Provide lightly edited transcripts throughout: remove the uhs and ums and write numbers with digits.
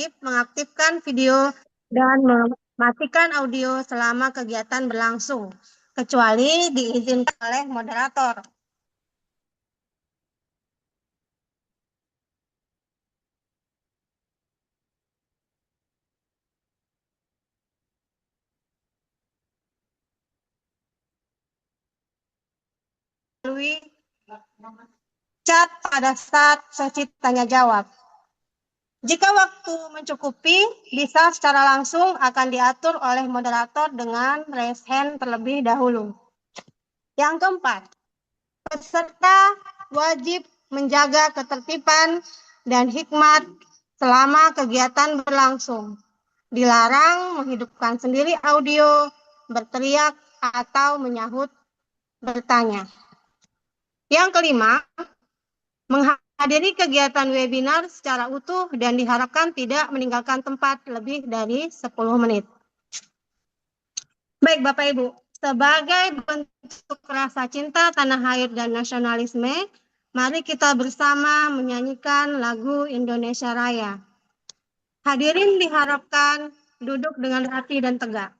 wajib mengaktifkan video dan mematikan audio selama kegiatan berlangsung, kecuali diizinkan oleh moderator. Melalui chat pada saat sesi tanya jawab. Jika waktu mencukupi, bisa secara langsung akan diatur oleh moderator dengan raise hand terlebih dahulu. Yang keempat, peserta wajib menjaga ketertiban dan hikmat selama kegiatan berlangsung. Dilarang menghidupkan sendiri audio, berteriak, atau menyahut bertanya. Yang kelima, menghadiri kegiatan webinar secara utuh dan diharapkan tidak meninggalkan tempat lebih dari 10 menit. Baik Bapak Ibu, sebagai bentuk rasa cinta tanah air dan nasionalisme, mari kita bersama menyanyikan lagu Indonesia Raya. Hadirin diharapkan duduk dengan hati dan tegak.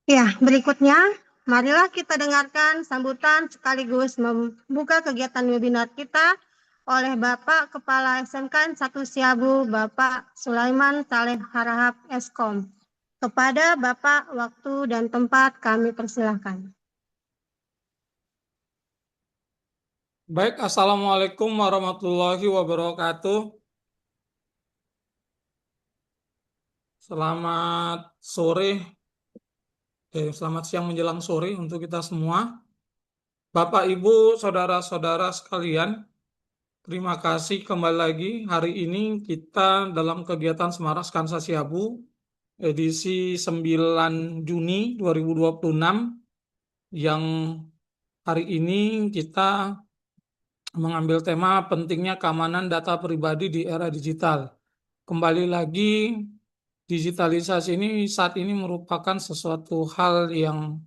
Ya, berikutnya, marilah kita dengarkan sambutan sekaligus membuka kegiatan webinar kita oleh Bapak Kepala SMK 1 Siabu, Bapak Sulaiman Saleh Harahap, Eskom. Kepada Bapak, waktu dan tempat kami persilahkan. Baik, Assalamualaikum warahmatullahi wabarakatuh. Selamat sore, selamat siang menjelang sore untuk kita semua. Bapak, Ibu, saudara-saudara sekalian, terima kasih kembali lagi. Hari ini kita dalam kegiatan Semarak Skansa Siabu, edisi 9 Juni 2026, yang hari ini kita mengambil tema pentingnya keamanan data pribadi di era digital. Kembali lagi, digitalisasi ini saat ini merupakan sesuatu hal yang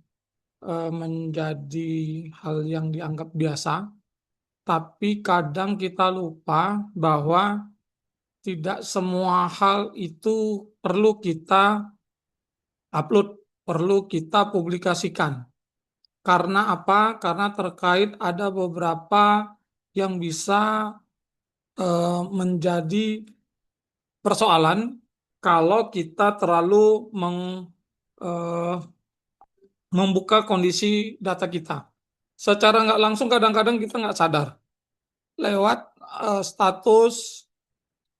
menjadi hal yang dianggap biasa, tapi kadang kita lupa bahwa tidak semua hal itu perlu kita upload, perlu kita publikasikan. Karena apa? Karena terkait ada beberapa yang bisa menjadi persoalan kalau kita terlalu membuka kondisi data kita. secara nggak langsung kadang-kadang kita nggak sadar lewat status,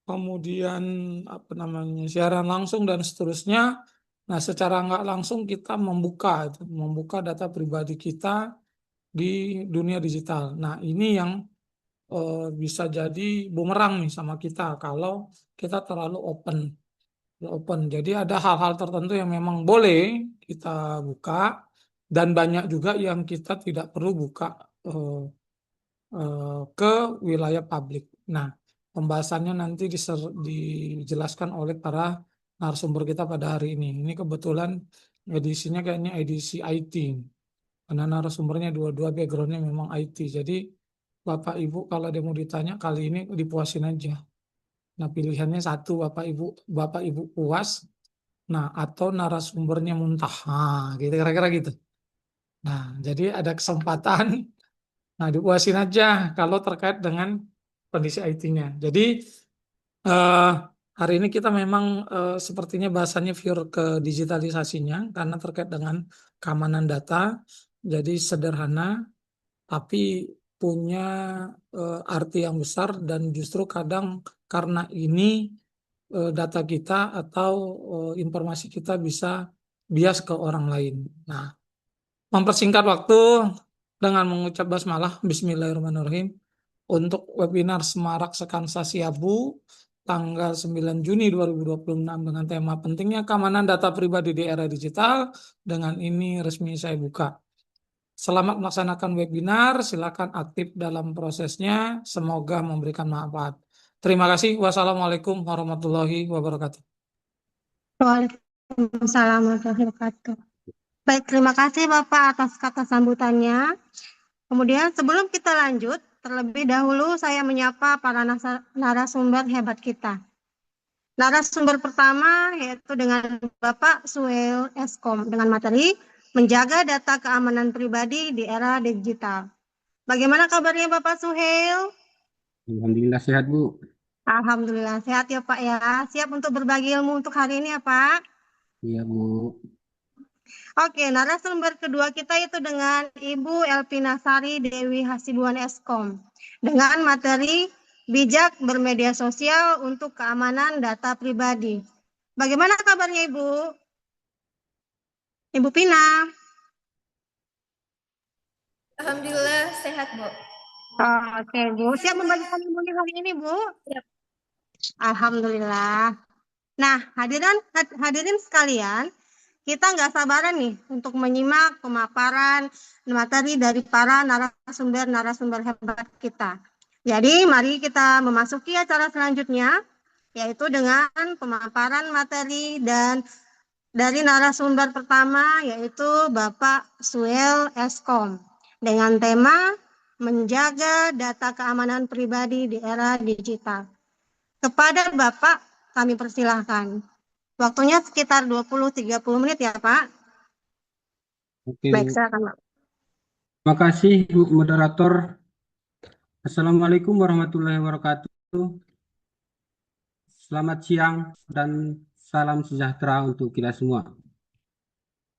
kemudian apa namanya siaran langsung dan seterusnya. Nah, secara nggak langsung kita membuka data pribadi kita di dunia digital. Nah, ini yang bisa jadi bumerang nih sama kita kalau kita terlalu open. Jadi ada hal-hal tertentu yang memang boleh kita buka dan banyak juga yang kita tidak perlu buka eh, ke wilayah publik. Nah, pembahasannya nanti dijelaskan oleh para narasumber kita pada hari ini. Ini kebetulan edisinya kayaknya edisi IT. Karena narasumbernya dua-dua backgroundnya memang IT. Jadi Bapak Ibu kalau ada mau ditanya kali ini dipuasin aja. Nah, pilihannya satu, Bapak Ibu puas. Nah, atau narasumbernya muntah. Nah, gitu kira-kira gitu. Nah, jadi ada kesempatan. Nah, dipuasin aja kalau terkait dengan kondisi IT-nya. Jadi eh, hari ini kita memang sepertinya bahasannya pure ke digitalisasinya karena terkait dengan keamanan data. Jadi sederhana, tapi punya arti yang besar dan justru kadang karena ini data kita atau informasi kita bisa bias ke orang lain. Nah, mempersingkat waktu dengan mengucap basmalah, Bismillahirrahmanirrahim, untuk webinar Semarak Sekansa Siabu tanggal 9 Juni 2026 dengan tema pentingnya keamanan data pribadi di era digital. Dengan ini resmi saya buka. Selamat melaksanakan webinar, silakan aktif dalam prosesnya, semoga memberikan manfaat. Terima kasih. Wassalamualaikum warahmatullahi wabarakatuh. Waalaikumsalam warahmatullahi wabarakatuh. Baik, terima kasih Bapak atas kata sambutannya. Kemudian sebelum kita lanjut, terlebih dahulu saya menyapa para narasumber hebat kita. Narasumber pertama yaitu dengan Bapak Suel Eskom dengan materi menjaga data keamanan pribadi di era digital. Bagaimana kabarnya Bapak Suhel? Alhamdulillah sehat, Bu. Alhamdulillah sehat ya Pak ya. Siap untuk berbagi ilmu untuk hari ini ya Pak? Iya, Bu. Oke, narasumber kedua kita itu dengan Ibu Elpina Sari Dewi Hasibuan Eskom dengan materi bijak bermedia sosial untuk keamanan data pribadi. Bagaimana kabarnya Ibu? Ibu Pina? Alhamdulillah sehat, Bu. Oke, Bu. Siap membagikan ilmunya hari ini, Bu? Siap. Alhamdulillah. Nah, hadirin sekalian, kita nggak sabaran nih untuk menyimak pemaparan materi dari para narasumber hebat kita. Jadi, mari kita memasuki acara selanjutnya, yaitu dengan pemaparan materi dan dari narasumber pertama, yaitu Bapak Suel Eskom, dengan tema menjaga data keamanan pribadi di era digital. Kepada Bapak, kami persilahkan. Waktunya sekitar 20-30 menit ya Pak. Oke, Baik, Bu. silakan Pak. Terima kasih, Bu Moderator. Assalamualaikum warahmatullahi wabarakatuh. Selamat siang dan salam sejahtera untuk kita semua.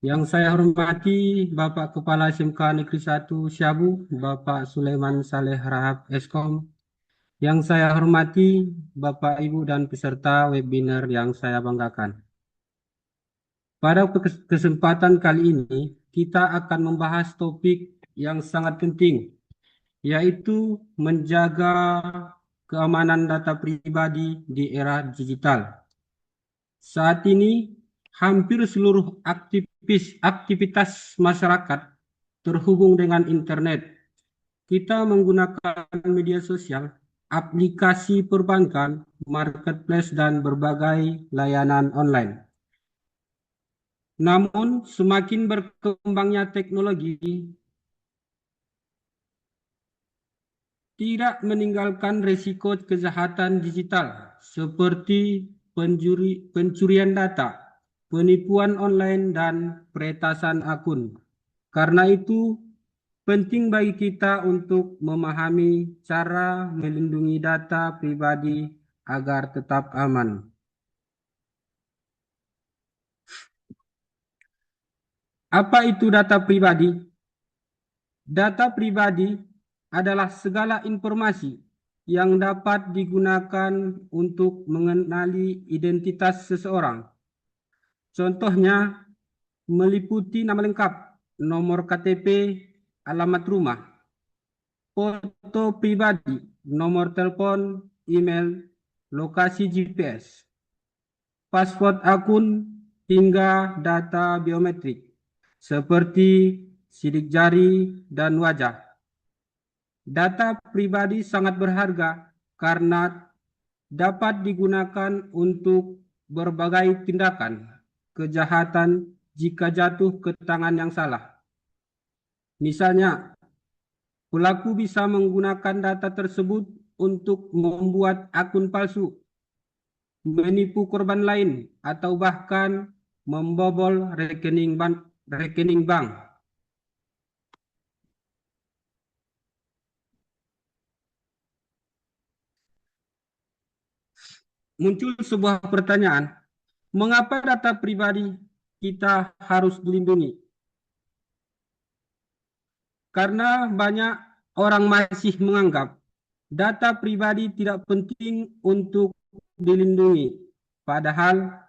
Yang saya hormati Bapak Kepala SMK Negeri 1 Syabu, Bapak Sulaiman Saleh Rahab Eskom. Yang saya hormati Bapak Ibu dan peserta webinar yang saya banggakan. Pada kesempatan kali ini, kita akan membahas topik yang sangat penting, yaitu menjaga keamanan data pribadi di era digital. Saat ini, hampir seluruh aktivitas masyarakat terhubung dengan internet. Kita menggunakan media sosial, aplikasi perbankan, marketplace, dan berbagai layanan online. Namun, semakin berkembangnya teknologi tidak meninggalkan risiko kejahatan digital seperti pencurian data, penipuan online, dan peretasan akun. Karena itu, penting bagi kita untuk memahami cara melindungi data pribadi agar tetap aman. Apa itu data pribadi? Data pribadi adalah segala informasi yang dapat digunakan untuk mengenali identitas seseorang. Contohnya meliputi nama lengkap, nomor KTP, alamat rumah, foto pribadi, nomor telepon, email, lokasi GPS, password akun, hingga data biometrik seperti sidik jari dan wajah. Data pribadi sangat berharga karena dapat digunakan untuk berbagai tindakan kejahatan jika jatuh ke tangan yang salah. Misalnya, pelaku bisa menggunakan data tersebut untuk membuat akun palsu, menipu korban lain, atau bahkan membobol rekening bank. Muncul sebuah pertanyaan, mengapa data pribadi kita harus dilindungi? Karena banyak orang masih menganggap data pribadi tidak penting untuk dilindungi. Padahal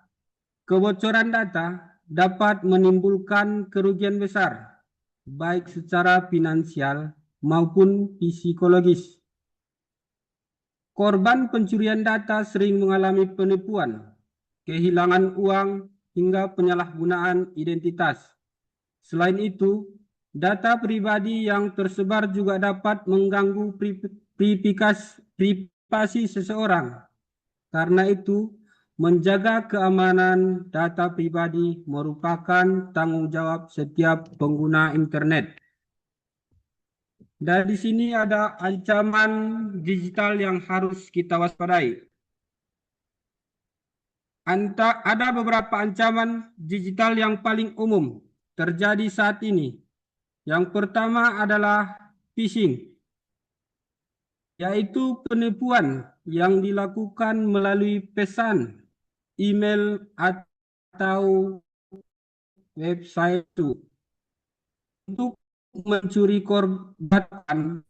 kebocoran data dapat menimbulkan kerugian besar, baik secara finansial maupun psikologis. Korban pencurian data sering mengalami penipuan, kehilangan uang, hingga penyalahgunaan identitas. Selain itu, data pribadi yang tersebar juga dapat mengganggu privasi seseorang. Karena itu, menjaga keamanan data pribadi merupakan tanggung jawab setiap pengguna internet. Dan di sini ada ancaman digital yang harus kita waspadai. Ada beberapa ancaman digital yang paling umum terjadi saat ini. Yang pertama adalah phishing, yaitu penipuan yang dilakukan melalui pesan, email, atau website untuk mencuri korban.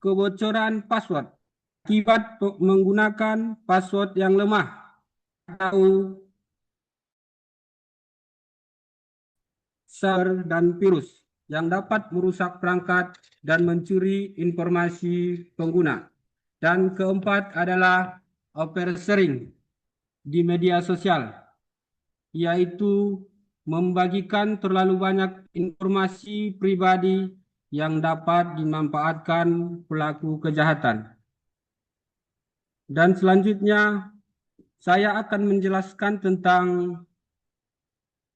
Kebocoran password akibat menggunakan password yang lemah atau server dan virus yang dapat merusak perangkat dan mencuri informasi pengguna. Dan keempat adalah oversharing di media sosial, yaitu membagikan terlalu banyak informasi pribadi yang dapat dimanfaatkan pelaku kejahatan. Dan selanjutnya, saya akan menjelaskan tentang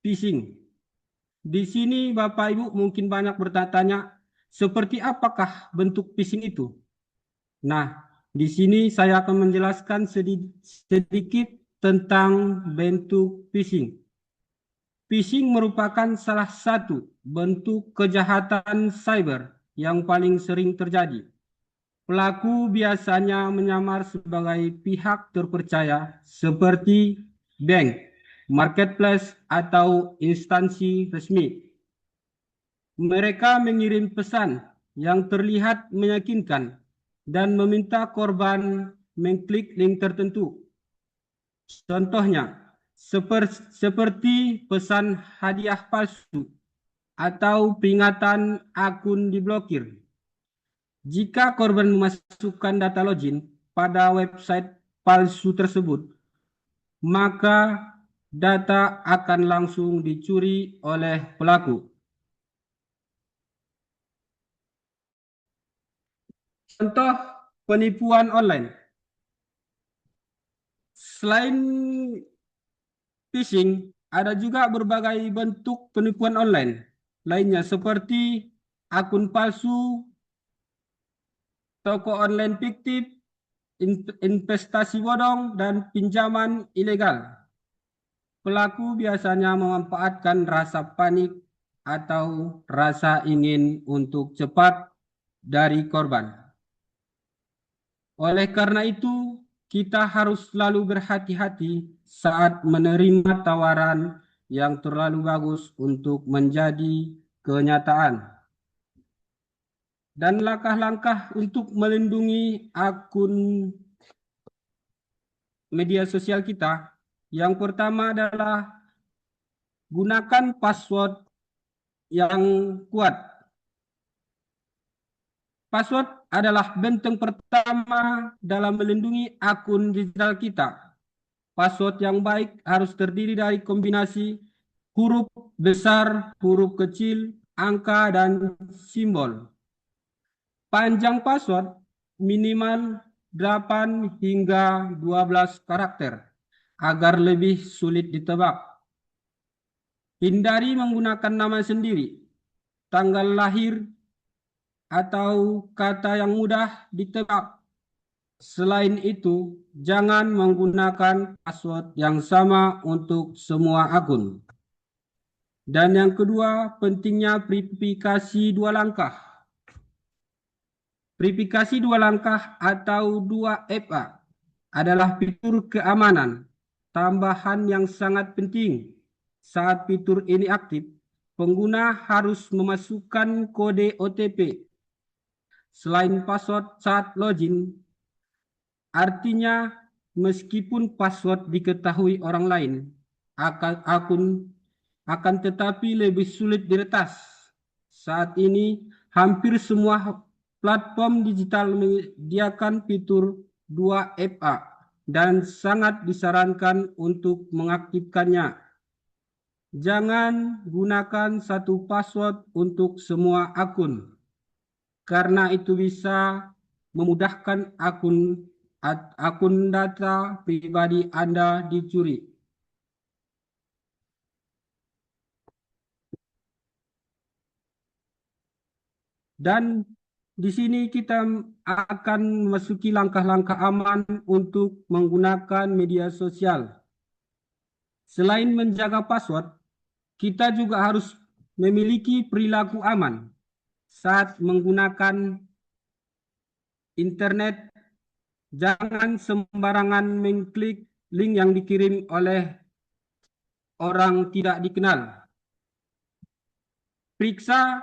phishing. Di sini Bapak Ibu mungkin banyak bertanya, seperti apakah bentuk phishing itu? Nah, di sini saya akan menjelaskan sedikit tentang bentuk phishing. Phishing merupakan salah satu bentuk kejahatan cyber yang paling sering terjadi. Pelaku biasanya menyamar sebagai pihak terpercaya seperti bank, marketplace, atau instansi resmi. Mereka mengirim pesan yang terlihat meyakinkan dan meminta korban mengklik link tertentu. Contohnya, seperti pesan hadiah palsu atau peringatan akun diblokir. Jika korban memasukkan data login pada website palsu tersebut, maka data akan langsung dicuri oleh pelaku. Contoh penipuan online. Selain phishing, ada juga berbagai bentuk penipuan online lainnya seperti akun palsu, toko online fiktif, investasi bodong, dan pinjaman ilegal. Pelaku biasanya memanfaatkan rasa panik atau rasa ingin untuk cepat dari korban. Oleh karena itu, kita harus selalu berhati-hati saat menerima tawaran yang terlalu bagus untuk menjadi kenyataan. Dan langkah-langkah untuk melindungi akun media sosial kita, yang pertama adalah gunakan password yang kuat. Password adalah benteng pertama dalam melindungi akun digital kita. Password yang baik harus terdiri dari kombinasi huruf besar, huruf kecil, angka, dan simbol. Panjang password minimal 8 hingga 12 karakter agar lebih sulit ditebak. Hindari menggunakan nama sendiri, tanggal lahir, atau kata yang mudah ditebak. Selain itu, jangan menggunakan password yang sama untuk semua akun. Dan yang kedua, pentingnya verifikasi dua langkah. Verifikasi dua langkah atau 2FA adalah fitur keamanan tambahan yang sangat penting. Saat fitur ini aktif, pengguna harus memasukkan kode OTP selain password saat login. Artinya, meskipun password diketahui orang lain, akun akan tetapi lebih sulit diretas. Saat ini, hampir semua platform digital menyediakan fitur 2FA dan sangat disarankan untuk mengaktifkannya. Jangan gunakan satu password untuk semua akun, karena itu bisa memudahkan akun data pribadi Anda dicuri. Dan di sini kita akan memasuki langkah-langkah aman untuk menggunakan media sosial. Selain menjaga password, kita juga harus memiliki perilaku aman saat menggunakan internet. Jangan sembarangan mengklik link yang dikirim oleh orang tidak dikenal. Periksa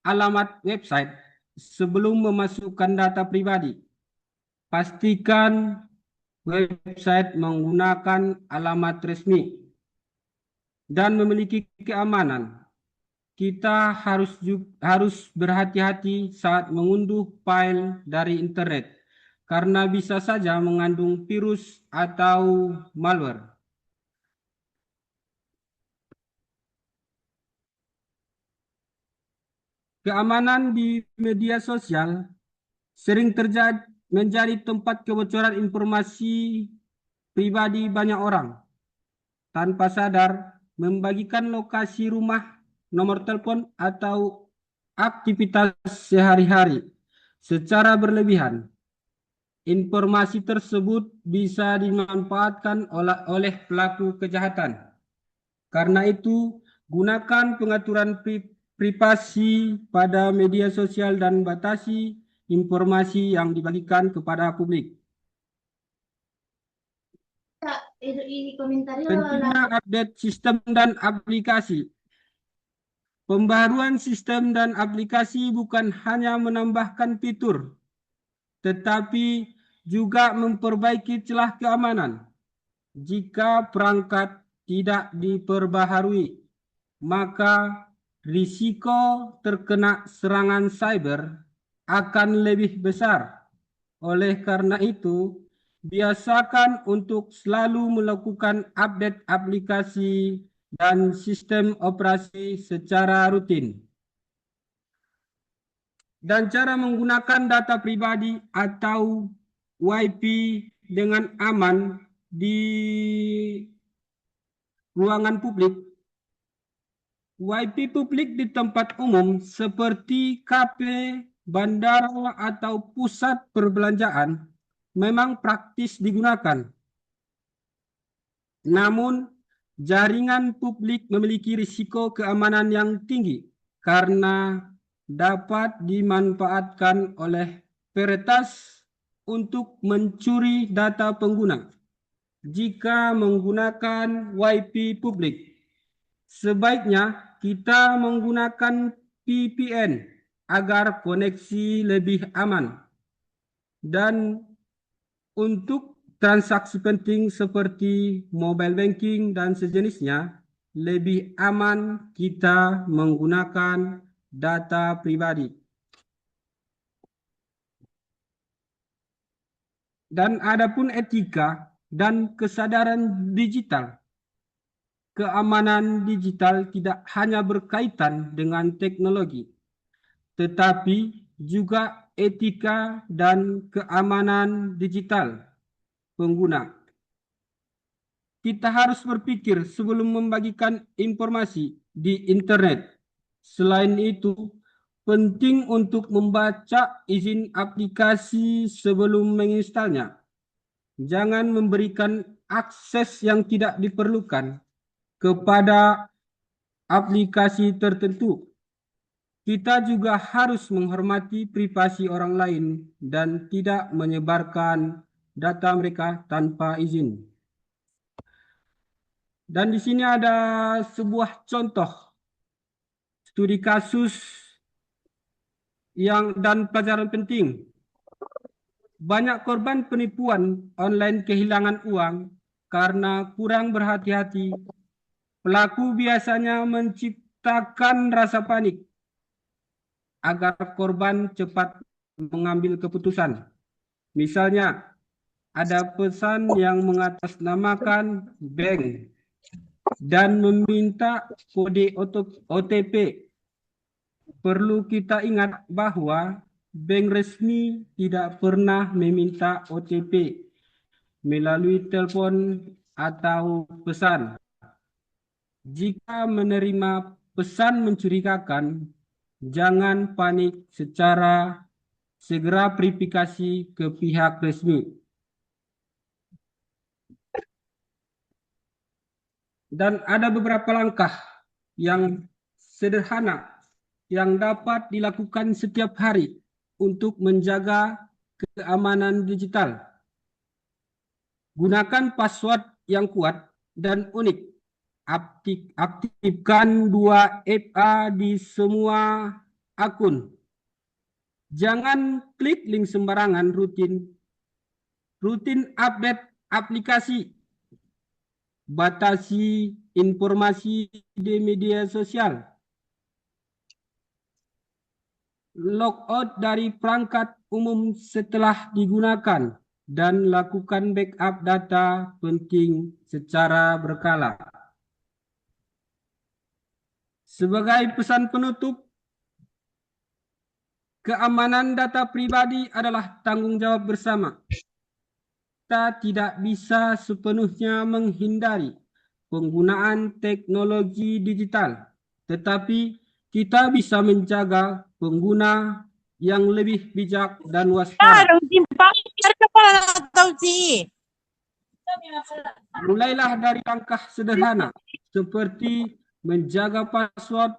alamat website sebelum memasukkan data pribadi. Pastikan website menggunakan alamat resmi dan memiliki keamanan. Kita harus berhati-hati saat mengunduh file dari internet, karena bisa saja mengandung virus atau malware. Keamanan di media sosial sering menjadi tempat kebocoran informasi pribadi banyak orang. Tanpa sadar, membagikan lokasi rumah, nomor telepon, atau aktivitas sehari-hari secara berlebihan. Informasi tersebut bisa dimanfaatkan oleh pelaku kejahatan. Karena itu, gunakan pengaturan privasi pada media sosial dan batasi informasi yang dibagikan kepada publik. Pentingnya update sistem dan aplikasi. Pembaruan sistem dan aplikasi bukan hanya menambahkan fitur, tetapi juga memperbaiki celah keamanan. Jika perangkat tidak diperbaharui, maka risiko terkena serangan cyber akan lebih besar. Oleh karena itu, biasakan untuk selalu melakukan update aplikasi dan sistem operasi secara rutin. Dan cara menggunakan data pribadi atau WiFi dengan aman di ruangan publik. WiFi publik di tempat umum seperti kafe, bandara, atau pusat perbelanjaan memang praktis digunakan. Namun, jaringan publik memiliki risiko keamanan yang tinggi karena dapat dimanfaatkan oleh peretas untuk mencuri data pengguna. Jika menggunakan WiFi publik, sebaiknya kita menggunakan VPN agar koneksi lebih aman. Dan untuk transaksi penting seperti mobile banking dan sejenisnya, lebih aman kita menggunakan data pribadi. Dan adapun etika dan kesadaran digital. Keamanan digital tidak hanya berkaitan dengan teknologi, tetapi juga etika dan keamanan digital pengguna. Kita harus berpikir sebelum membagikan informasi di internet. Selain itu, penting untuk membaca izin aplikasi sebelum menginstalnya. Jangan memberikan akses yang tidak diperlukan kepada aplikasi tertentu. Kita juga harus menghormati privasi orang lain dan tidak menyebarkan data mereka tanpa izin. Dan di sini ada sebuah contoh studi kasus dan pelajaran penting. Banyak korban penipuan online kehilangan uang karena kurang berhati-hati. Pelaku biasanya menciptakan rasa panik agar korban cepat mengambil keputusan. Misalnya, ada pesan yang mengatasnamakan bank dan meminta kode OTP. Perlu kita ingat bahwa bank resmi tidak pernah meminta OTP melalui telepon atau pesan. Jika menerima pesan mencurigakan, jangan panik, segera verifikasi ke pihak resmi. Dan ada beberapa langkah yang sederhana yang dapat dilakukan setiap hari untuk menjaga keamanan digital. Gunakan password yang kuat dan unik. Aktifkan 2FA di semua akun. Jangan klik link sembarangan. Rutin update aplikasi. Batasi informasi di media sosial. Logout dari perangkat umum setelah digunakan dan lakukan backup data penting secara berkala. Sebagai pesan penutup, keamanan data pribadi adalah tanggung jawab bersama. Kita tidak bisa sepenuhnya menghindari penggunaan teknologi digital, tetapi kita bisa menjaga pengguna yang lebih bijak dan waspada. Mulailah dari langkah sederhana seperti menjaga password,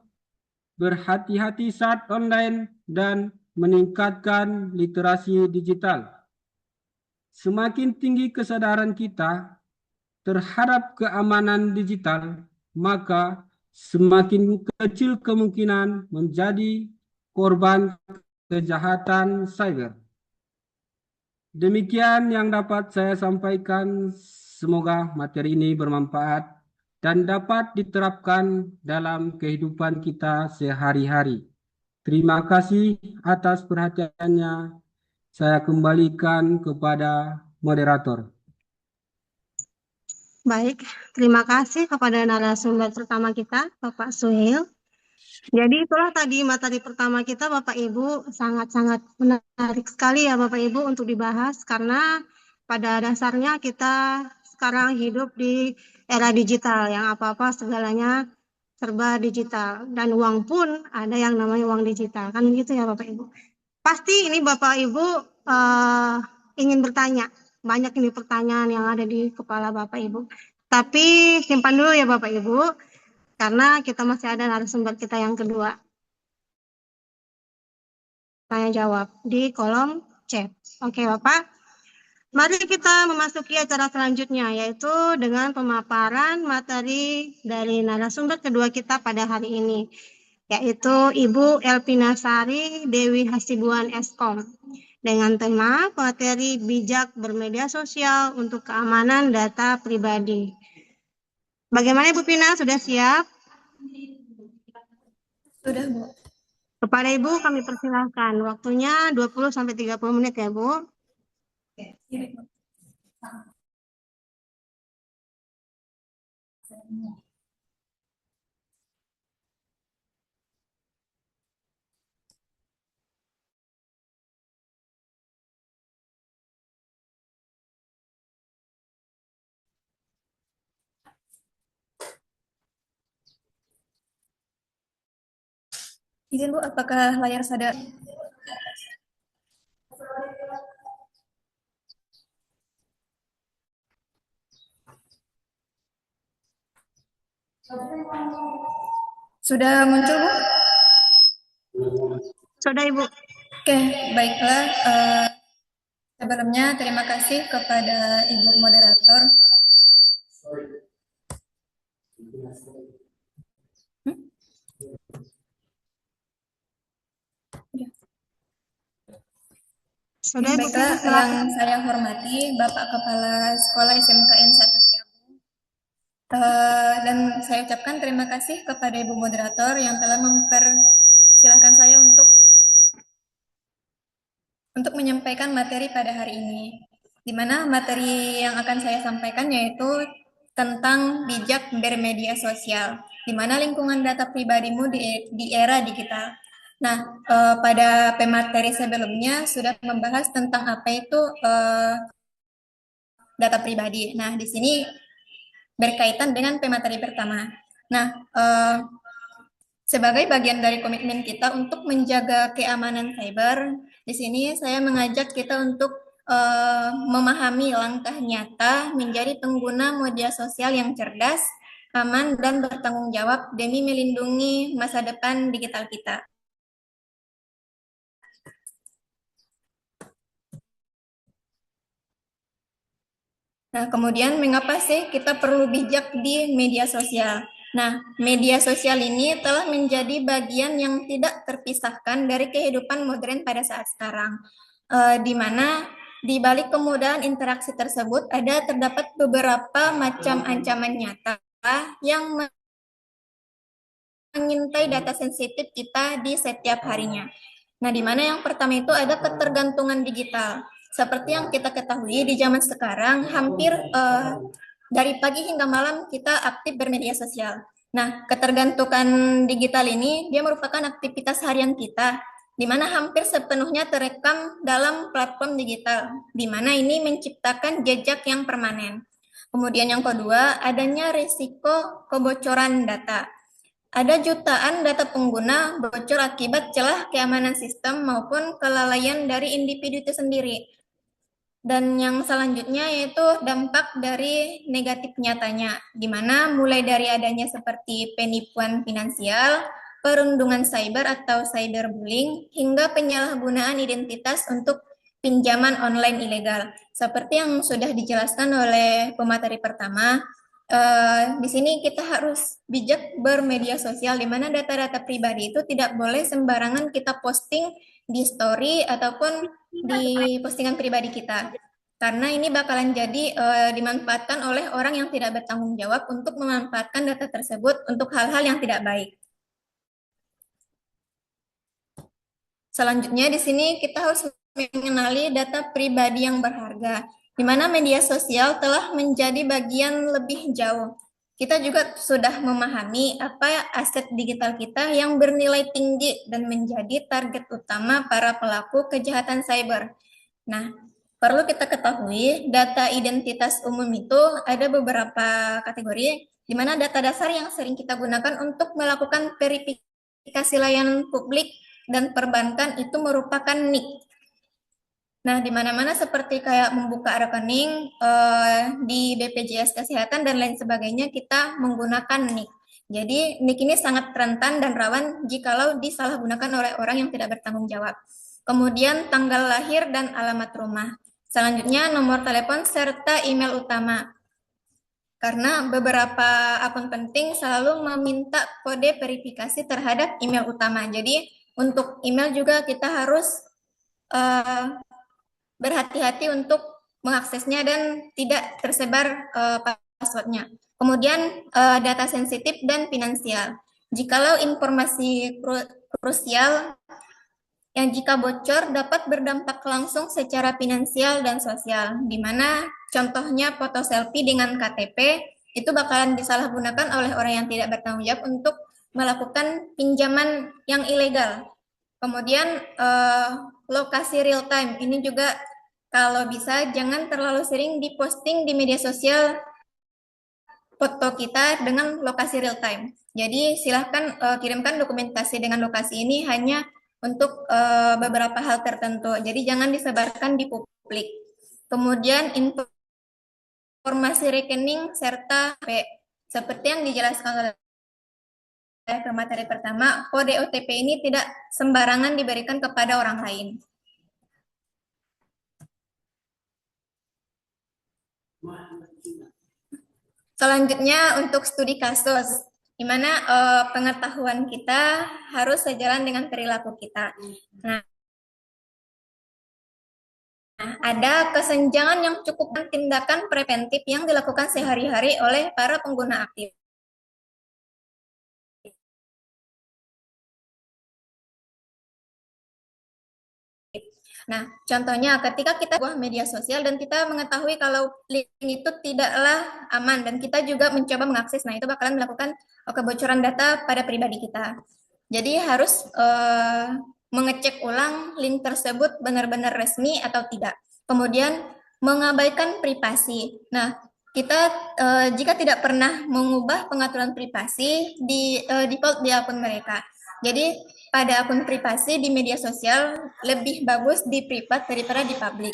berhati-hati saat online, dan meningkatkan literasi digital. Semakin tinggi kesadaran kita terhadap keamanan digital, maka semakin kecil kemungkinan menjadi korban kejahatan cyber. Demikian yang dapat saya sampaikan. Semoga materi ini bermanfaat dan dapat diterapkan dalam kehidupan kita sehari-hari. Terima kasih atas perhatiannya. Saya kembalikan kepada moderator. Baik, terima kasih kepada narasumber pertama kita, Bapak Suhail. Jadi itulah tadi materi pertama kita, Bapak Ibu, sangat-sangat menarik sekali ya Bapak Ibu untuk dibahas, karena pada dasarnya kita sekarang hidup di era digital yang apa-apa segalanya serba digital, dan uang pun ada yang namanya uang digital, kan gitu ya Bapak Ibu. Pasti ini Bapak Ibu ingin bertanya, banyak ini pertanyaan yang ada di kepala Bapak Ibu. Tapi simpan dulu ya Bapak Ibu, karena kita masih ada narasumber kita yang kedua. Tanya jawab di kolom chat. Oke Bapak. Mari kita memasuki acara selanjutnya, yaitu dengan pemaparan materi dari narasumber kedua kita pada hari ini, yaitu Ibu Elpina Sari Dewi Hasibuan Eskom, dengan tema materi bijak bermedia sosial untuk keamanan data pribadi. Bagaimana Ibu Pina, sudah siap? Sudah, Bu. Kepada Ibu kami persilahkan, waktunya 20-30 menit ya Bu. Iya, Bu. Izin, Bu, apakah layar sadar? Sudah muncul, Bu? Sudah Ibu. Oke, baiklah. Sebelumnya terima kasih kepada Ibu Moderator. Sudah Ibu Baiklah, Pina, silakan. yang saya hormati Bapak Kepala Sekolah SMKN 1 Siabu. Dan saya ucapkan terima kasih kepada Ibu Moderator yang telah mempersilahkan saya untuk menyampaikan materi pada hari ini. Di mana materi yang akan saya sampaikan yaitu tentang bijak bermedia sosial, di mana lingkungan data pribadimu di era digital. Nah, pada pemateri sebelumnya sudah membahas tentang apa itu data pribadi. Nah, di sini berkaitan dengan pemateri pertama. Nah, sebagai bagian dari komitmen kita untuk menjaga keamanan cyber, di sini saya mengajak kita untuk memahami langkah nyata menjadi pengguna media sosial yang cerdas, aman, dan bertanggung jawab demi melindungi masa depan digital kita. Nah, kemudian mengapa sih kita perlu bijak di media sosial? Nah, media sosial ini telah menjadi bagian yang tidak terpisahkan dari kehidupan modern pada saat sekarang, di mana di balik kemudahan interaksi tersebut terdapat beberapa macam ancaman nyata yang mengintai data sensitif kita di setiap harinya. Nah, di mana yang pertama itu ada ketergantungan digital. Seperti yang kita ketahui di zaman sekarang, hampir dari pagi hingga malam kita aktif bermedia sosial. Nah, ketergantungan digital ini dia merupakan aktivitas harian kita, di mana hampir sepenuhnya terekam dalam platform digital, di mana ini menciptakan jejak yang permanen. Kemudian yang kedua, adanya risiko kebocoran data. Ada jutaan data pengguna bocor akibat celah keamanan sistem maupun kelalaian dari individu itu sendiri. Dan yang selanjutnya yaitu dampak dari negatif nyatanya, di mana mulai dari adanya seperti penipuan finansial, perundungan cyber atau cyberbullying, hingga penyalahgunaan identitas untuk pinjaman online ilegal. Seperti yang sudah dijelaskan oleh pemateri pertama, di sini kita harus bijak bermedia sosial, di mana data-data pribadi itu tidak boleh sembarangan kita posting di story ataupun di postingan pribadi kita, karena ini bakalan jadi dimanfaatkan oleh orang yang tidak bertanggung jawab untuk memanfaatkan data tersebut untuk hal-hal yang tidak baik. Selanjutnya di sini kita harus mengenali data pribadi yang berharga, di mana media sosial telah menjadi bagian lebih jauh. Kita juga sudah memahami apa aset digital kita yang bernilai tinggi dan menjadi target utama para pelaku kejahatan cyber. Nah, perlu kita ketahui data identitas umum itu ada beberapa kategori, di mana data dasar yang sering kita gunakan untuk melakukan verifikasi layanan publik dan perbankan itu merupakan NIK. Nah, di mana-mana seperti kayak membuka rekening di BPJS Kesehatan dan lain sebagainya, kita menggunakan NIK. Jadi, NIK ini sangat rentan dan rawan jikalau disalahgunakan oleh orang yang tidak bertanggung jawab. Kemudian, tanggal lahir dan alamat rumah. Selanjutnya, nomor telepon serta email utama. Karena beberapa akun penting selalu meminta kode verifikasi terhadap email utama. Jadi, untuk email juga kita harus berhati-hati untuk mengaksesnya dan tidak tersebar passwordnya. Kemudian data sensitif dan finansial. Jikalau informasi krusial yang jika bocor dapat berdampak langsung secara finansial dan sosial, di mana contohnya foto selfie dengan KTP itu bakalan disalahgunakan oleh orang yang tidak bertanggung jawab untuk melakukan pinjaman yang ilegal. Kemudian lokasi real time, ini juga kalau bisa jangan terlalu sering diposting di media sosial foto kita dengan lokasi real time. Jadi silahkan kirimkan dokumentasi dengan lokasi ini hanya untuk beberapa hal tertentu. Jadi jangan disebarkan di publik. Kemudian informasi rekening serta seperti yang dijelaskan oleh pemateri pertama, kode OTP ini tidak sembarangan diberikan kepada orang lain. Selanjutnya untuk studi kasus, di mana pengetahuan kita harus sejalan dengan perilaku kita. Nah, ada kesenjangan yang cukup tindakan preventif yang dilakukan sehari-hari oleh para pengguna aktif. Nah, contohnya ketika kita buat media sosial dan kita mengetahui kalau link itu tidaklah aman dan kita juga mencoba mengakses, nah itu bakalan melakukan kebocoran data pada pribadi kita. Jadi harus mengecek ulang link tersebut benar-benar resmi atau tidak. Kemudian mengabaikan privasi. Nah, kita jika tidak pernah mengubah pengaturan privasi di default di akun mereka. Jadi pada akun privasi di media sosial lebih bagus di privat daripada di publik.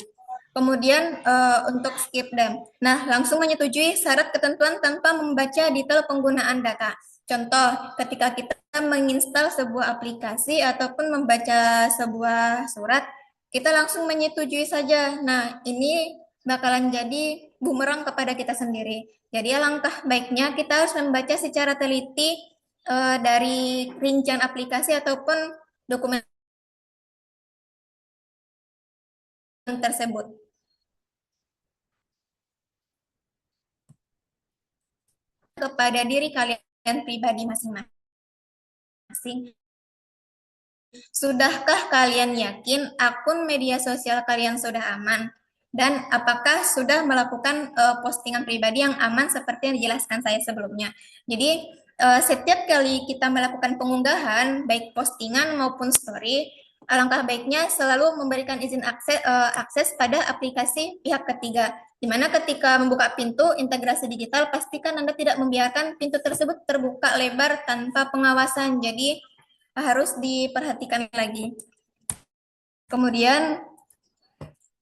Kemudian untuk skip them. Nah, langsung menyetujui syarat ketentuan tanpa membaca detail penggunaan data. Contoh, ketika kita menginstal sebuah aplikasi ataupun membaca sebuah surat, kita langsung menyetujui saja. Nah, ini bakalan jadi bumerang kepada kita sendiri. Jadi alangkah baiknya kita harus membaca secara teliti dari rincian aplikasi ataupun dokumen tersebut. Kepada diri kalian pribadi masing-masing. Sudahkah kalian yakin akun media sosial kalian sudah aman? Dan apakah sudah melakukan postingan pribadi yang aman seperti yang dijelaskan saya sebelumnya? Jadi setiap kali kita melakukan pengunggahan, baik postingan maupun story, alangkah baiknya selalu memberikan izin akses pada aplikasi pihak ketiga. Di mana ketika membuka pintu integrasi digital, pastikan Anda tidak membiarkan pintu tersebut terbuka lebar tanpa pengawasan. Jadi harus diperhatikan lagi. Kemudian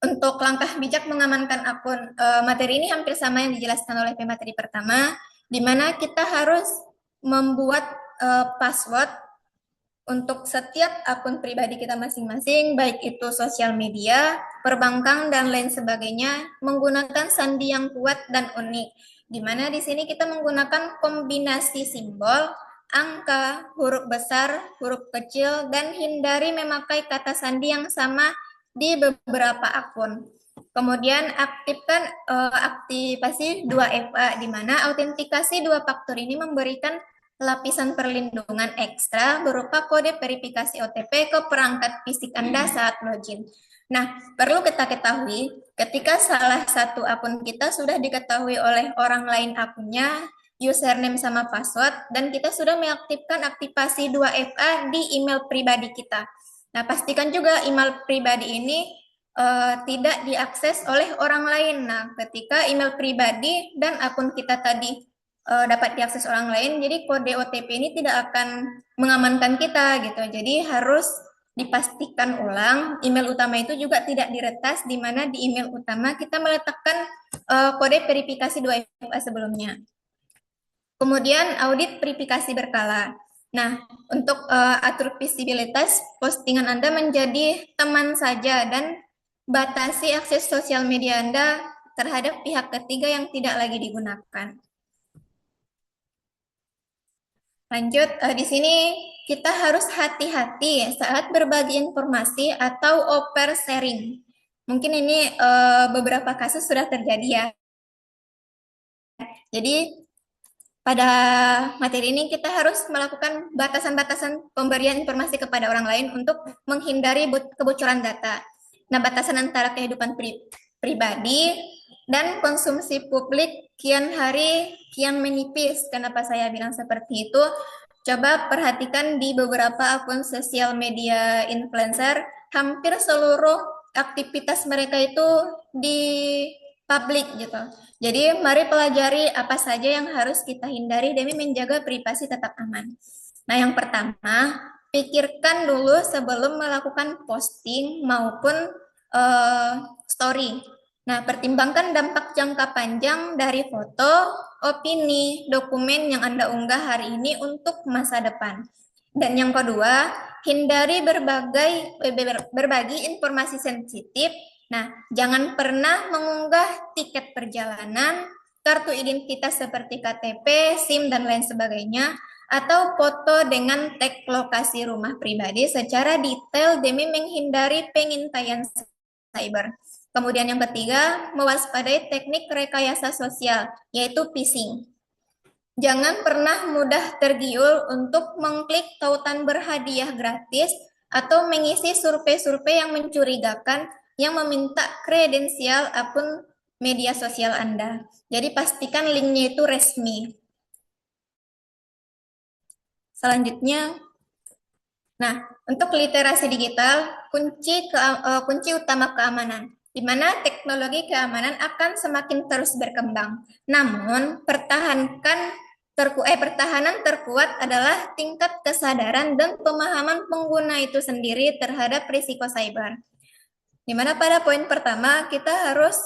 untuk langkah bijak mengamankan akun, materi ini hampir sama yang dijelaskan oleh pemateri pertama, di mana kita harus membuat password untuk setiap akun pribadi kita masing-masing, baik itu sosial media, perbankan, dan lain sebagainya, menggunakan sandi yang kuat dan unik. Di mana di sini kita menggunakan kombinasi simbol, angka, huruf besar, huruf kecil, dan hindari memakai kata sandi yang sama di beberapa akun. Kemudian aktifkan aktivasi 2FA, di mana autentikasi 2 faktor ini memberikan lapisan perlindungan ekstra berupa kode verifikasi OTP ke perangkat fisik Anda saat login. Nah, perlu kita ketahui, ketika salah satu akun kita sudah diketahui oleh orang lain akunnya, username sama password, dan kita sudah mengaktifkan aktivasi 2FA di email pribadi kita. Nah, pastikan juga email pribadi ini tidak diakses oleh orang lain. Nah, ketika email pribadi dan akun kita tadi dapat diakses orang lain, jadi kode OTP ini tidak akan mengamankan kita gitu. Jadi harus dipastikan ulang email utama itu juga tidak diretas, di mana di email utama kita meletakkan kode verifikasi 2FA sebelumnya. Kemudian audit verifikasi berkala. Nah, untuk atur visibilitas postingan Anda menjadi teman saja dan batasi akses sosial media Anda terhadap pihak ketiga yang tidak lagi digunakan. Lanjut, di sini kita harus hati-hati saat berbagi informasi atau oversharing. Mungkin ini beberapa kasus sudah terjadi ya. Jadi pada materi ini kita harus melakukan batasan-batasan pemberian informasi kepada orang lain untuk menghindari kebocoran data. Nah, batasan antara kehidupan pribadi dan konsumsi publik kian hari kian menipis. Kenapa saya bilang seperti itu? Coba perhatikan di beberapa akun sosial media influencer, hampir seluruh aktivitas mereka itu di publik gitu. Jadi mari pelajari apa saja yang harus kita hindari demi menjaga privasi tetap aman. Nah, yang pertama, pikirkan dulu sebelum melakukan posting maupun story. Nah, pertimbangkan dampak jangka panjang dari foto, opini, dokumen yang Anda unggah hari ini untuk masa depan. Dan yang kedua, hindari berbagi informasi sensitif. Nah, jangan pernah mengunggah tiket perjalanan, kartu identitas seperti KTP, SIM, dan lain sebagainya, atau foto dengan tag lokasi rumah pribadi secara detail demi menghindari pengintaian cyber. Kemudian yang ketiga, mewaspadai teknik rekayasa sosial, yaitu phishing. Jangan pernah mudah tergiur untuk mengklik tautan berhadiah gratis atau mengisi survei-survei yang mencurigakan yang meminta kredensial akun media sosial Anda. Jadi pastikan linknya itu resmi. Selanjutnya, nah, untuk literasi digital, kunci utama keamanan, di mana teknologi keamanan akan semakin terus berkembang. Namun, pertahanan terkuat adalah tingkat kesadaran dan pemahaman pengguna itu sendiri terhadap risiko cyber. Di mana pada poin pertama, kita harus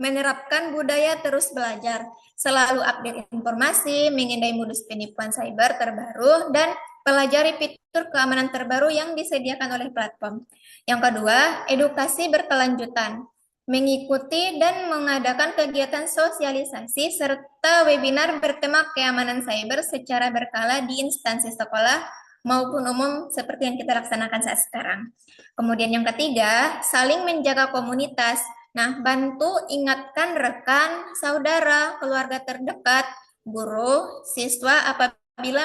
menerapkan budaya terus belajar, selalu update informasi, menghindari modus penipuan cyber terbaru, dan pelajari fitur keamanan terbaru yang disediakan oleh platform. Yang kedua, edukasi berkelanjutan, mengikuti dan mengadakan kegiatan sosialisasi serta webinar bertema keamanan cyber secara berkala di instansi sekolah maupun umum seperti yang kita laksanakan saat sekarang. Kemudian yang ketiga, saling menjaga komunitas. Nah, bantu ingatkan rekan, saudara, keluarga terdekat, guru, siswa apabila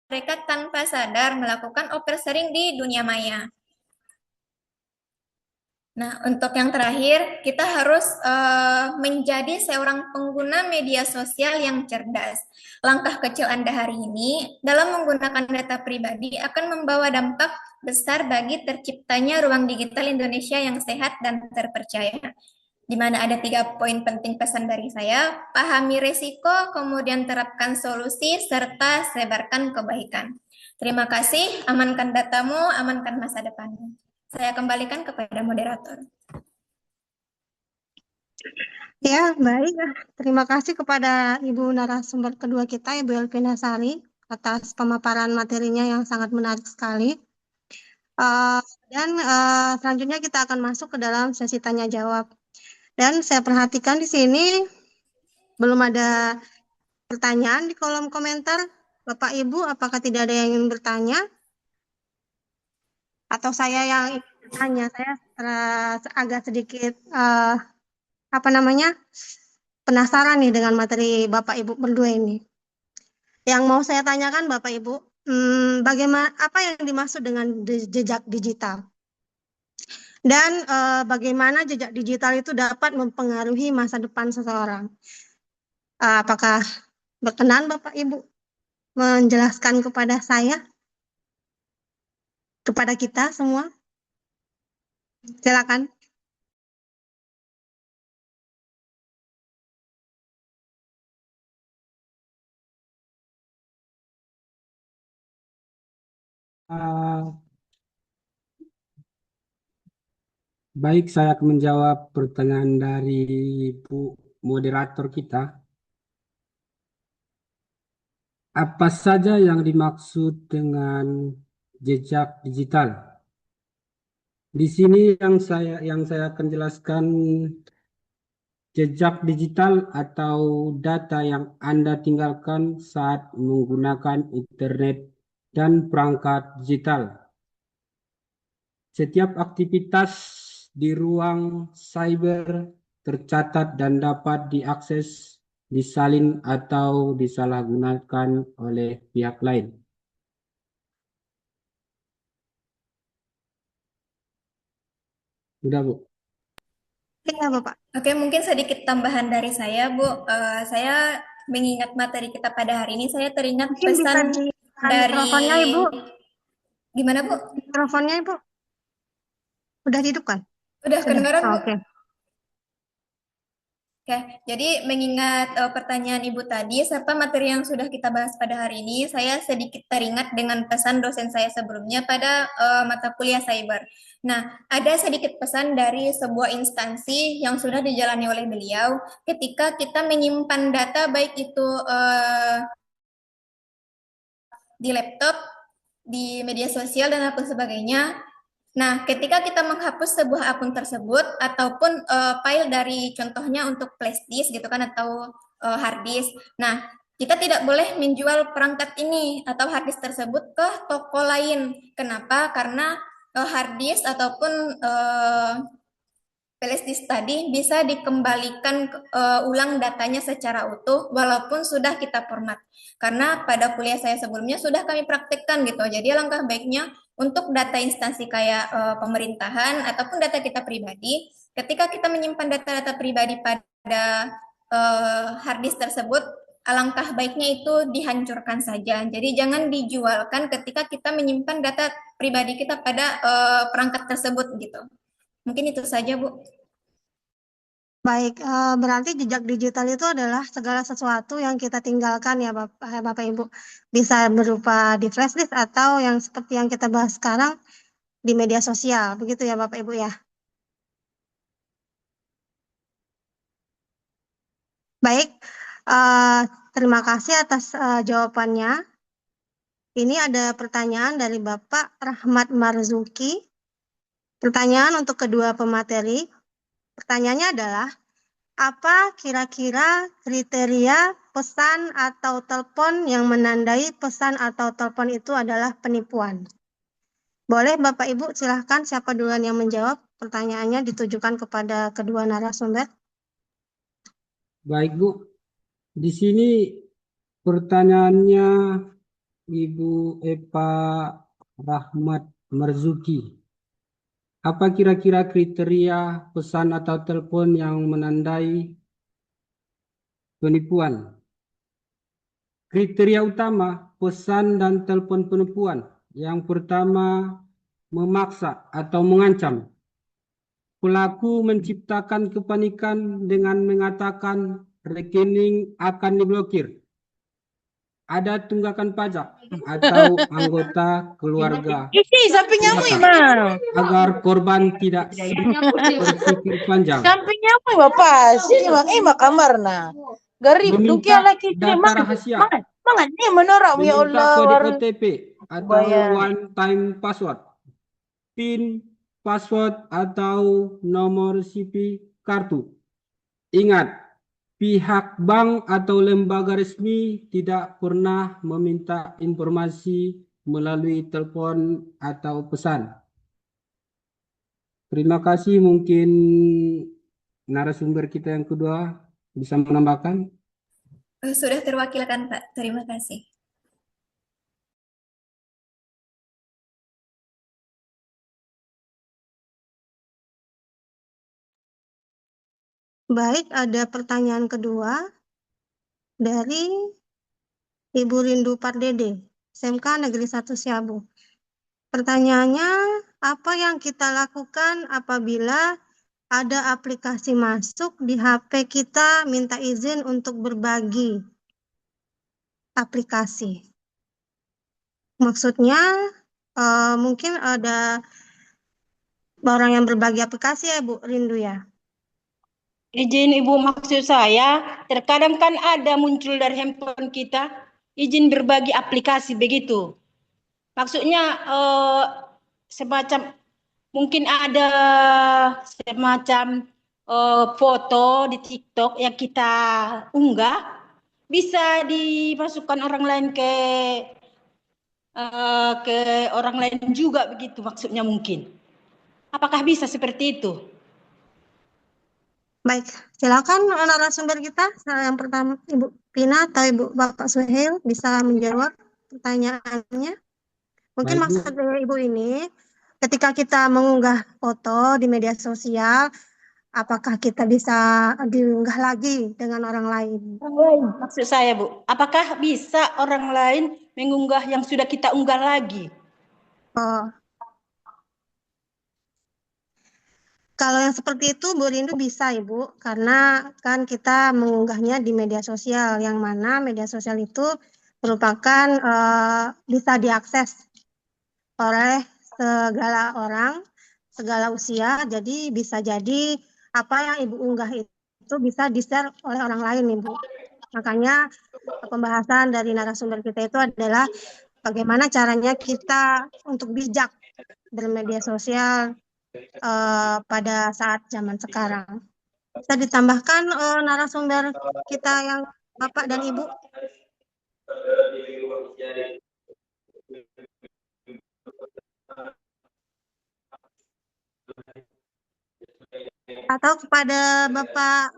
mereka tanpa sadar melakukan oversharing di dunia maya. Nah, untuk yang terakhir, kita harus menjadi seorang pengguna media sosial yang cerdas. Langkah kecil Anda hari ini dalam menggunakan data pribadi akan membawa dampak besar bagi terciptanya ruang digital Indonesia yang sehat dan terpercaya. Di mana ada 3 poin penting pesan dari saya, pahami resiko, kemudian terapkan solusi, serta sebarkan kebaikan. Terima kasih, amankan datamu, amankan masa depanmu. Saya kembalikan kepada moderator. Ya, baik. Terima kasih kepada Ibu narasumber kedua kita, Ibu Elvina Sari, atas pemaparan materinya yang sangat menarik sekali. Dan selanjutnya kita akan masuk ke dalam sesi tanya jawab. Dan saya perhatikan di sini belum ada pertanyaan di kolom komentar. Bapak Ibu, apakah tidak ada yang ingin bertanya? Atau saya yang ingin bertanya? Saya agak sedikit penasaran nih dengan materi Bapak Ibu berdua ini. Yang mau saya tanyakan Bapak Ibu, bagaimana apa yang dimaksud dengan jejak digital? Dan bagaimana jejak digital itu dapat mempengaruhi masa depan seseorang? Apakah berkenan Bapak Ibu menjelaskan kepada saya, kepada kita semua? Silakan. Baik, saya akan menjawab pertanyaan dari Bu moderator kita. Apa saja yang dimaksud dengan jejak digital? Di sini yang saya akan jelaskan jejak digital atau data yang Anda tinggalkan saat menggunakan internet dan perangkat digital. Setiap aktivitas di ruang cyber tercatat dan dapat diakses, disalin atau disalahgunakan oleh pihak lain. Sudah, Bu? Iya, Bapak. Oke, mungkin sedikit tambahan dari saya, Bu. Saya mengingat materi kita pada hari ini, saya teringat Mungkin bisa pesan ditekan dari... mikrofonnya, Ibu. Gimana, Bu? Mikrofonnya, Ibu. Udah dihidupkan? Udah Sudah. kedengaran, Bu? Oke. Oke, jadi mengingat pertanyaan Ibu tadi serta materi yang sudah kita bahas pada hari ini, saya sedikit teringat dengan pesan dosen saya sebelumnya pada mata kuliah cyber. Nah, ada sedikit pesan dari sebuah instansi yang sudah dijalani oleh beliau ketika kita menyimpan data baik itu di laptop, di media sosial dan apa sebagainya. Nah, ketika kita menghapus sebuah akun tersebut ataupun file dari contohnya untuk flash disk gitu kan atau hard disk. Nah, kita tidak boleh menjual perangkat ini atau hard disk tersebut ke toko lain. Kenapa? Karena hard disk ataupun flash disk tadi bisa dikembalikan ulang datanya secara utuh walaupun sudah kita format. Karena pada kuliah saya sebelumnya sudah kami praktekkan gitu. Jadi langkah baiknya untuk data instansi kayak pemerintahan ataupun data kita pribadi, ketika kita menyimpan data-data pribadi pada hard disk tersebut, alangkah baiknya itu dihancurkan saja. Jadi jangan dijualkan ketika kita menyimpan data pribadi kita pada perangkat tersebut gitu. Mungkin itu saja, Bu. Baik, berarti jejak digital itu adalah segala sesuatu yang kita tinggalkan ya Bapak Ibu. Bisa berupa di flash disk atau yang seperti yang kita bahas sekarang di media sosial. Begitu ya Bapak Ibu ya. Baik, terima kasih atas jawabannya. Ini ada pertanyaan dari Bapak Rahmat Marzuki. Pertanyaan untuk kedua pemateri. Pertanyaannya adalah, apa kira-kira kriteria pesan atau telepon yang menandai pesan atau telepon itu adalah penipuan? Boleh Bapak Ibu silahkan siapa duluan yang menjawab? Pertanyaannya ditujukan kepada kedua narasumber. Baik, Bu. Di sini pertanyaannya Ibu Eva Rahmat Marzuki. Apa kira-kira kriteria pesan atau telepon yang menandai penipuan? Kriteria utama pesan dan telepon penipuan. Yang pertama, memaksa atau mengancam. Pelaku menciptakan kepanikan dengan mengatakan rekening akan diblokir, ada tunggakan pajak atau anggota keluarga agar korban tidak berpikir panjang. Sampingnya apa Bapak? Sini mak kamar na. Garib Meminta laki data rahasia, mangan ni menorok ya meminta Allah. kode OTP atau one time password, PIN, password atau nomor CP kartu. Ingat, pihak bank atau lembaga resmi tidak pernah meminta informasi melalui telepon atau pesan. Terima kasih, mungkin narasumber kita yang kedua bisa menambahkan. Sudah terwakilkan, Pak. Terima kasih. Baik, ada pertanyaan kedua dari Ibu Rindu Pardede, SMK Negeri 1 Siabu. Pertanyaannya, apa yang kita lakukan apabila ada aplikasi masuk di HP kita minta izin untuk berbagi aplikasi? Maksudnya mungkin ada orang yang berbagi aplikasi ya Bu Rindu ya? Izin Ibu, maksud saya terkadang kan ada muncul dari handphone kita izin berbagi aplikasi begitu. Maksudnya semacam mungkin ada semacam foto di TikTok yang kita unggah, bisa dimasukkan orang lain ke orang lain juga, begitu maksudnya mungkin. Apakah bisa seperti itu? Baik, silakan narasumber kita yang pertama Ibu Pina atau Bapak Suhail bisa menjawab pertanyaannya. Mungkin Baik, Bu. maksud dari Ibu ini, ketika kita mengunggah foto di media sosial, apakah kita bisa diunggah lagi dengan orang lain? Orang lain, maksud saya, Bu. Apakah bisa orang lain mengunggah yang sudah kita unggah lagi? Oh, kalau yang seperti itu Bu Rindu bisa Ibu, karena kan kita mengunggahnya di media sosial, yang mana media sosial itu merupakan bisa diakses oleh segala orang, segala usia, jadi bisa jadi apa yang Ibu unggah itu bisa di-share oleh orang lain Ibu. Makanya pembahasan dari narasumber kita itu adalah bagaimana caranya kita untuk bijak bermedia sosial pada saat zaman sekarang. Bisa ditambahkan narasumber kita yang Bapak dan Ibu? Atau kepada Bapak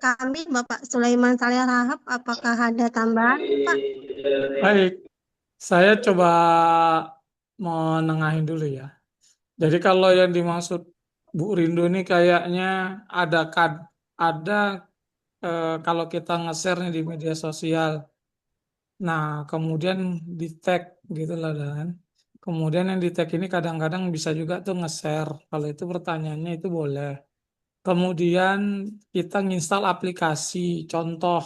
kami, Bapak Sulaiman Saleh Rahab, apakah ada tambahan, Pak? Baik, saya coba menengahin dulu ya. Jadi kalau yang dimaksud Bu Rindu ini kayaknya ada kalau kita nge-share nih di media sosial. Nah, kemudian di tag gitu lah kan. Kemudian yang di tag ini kadang-kadang bisa juga tuh nge-share. Kalau itu pertanyaannya itu boleh. Kemudian kita nginstal aplikasi. Contoh,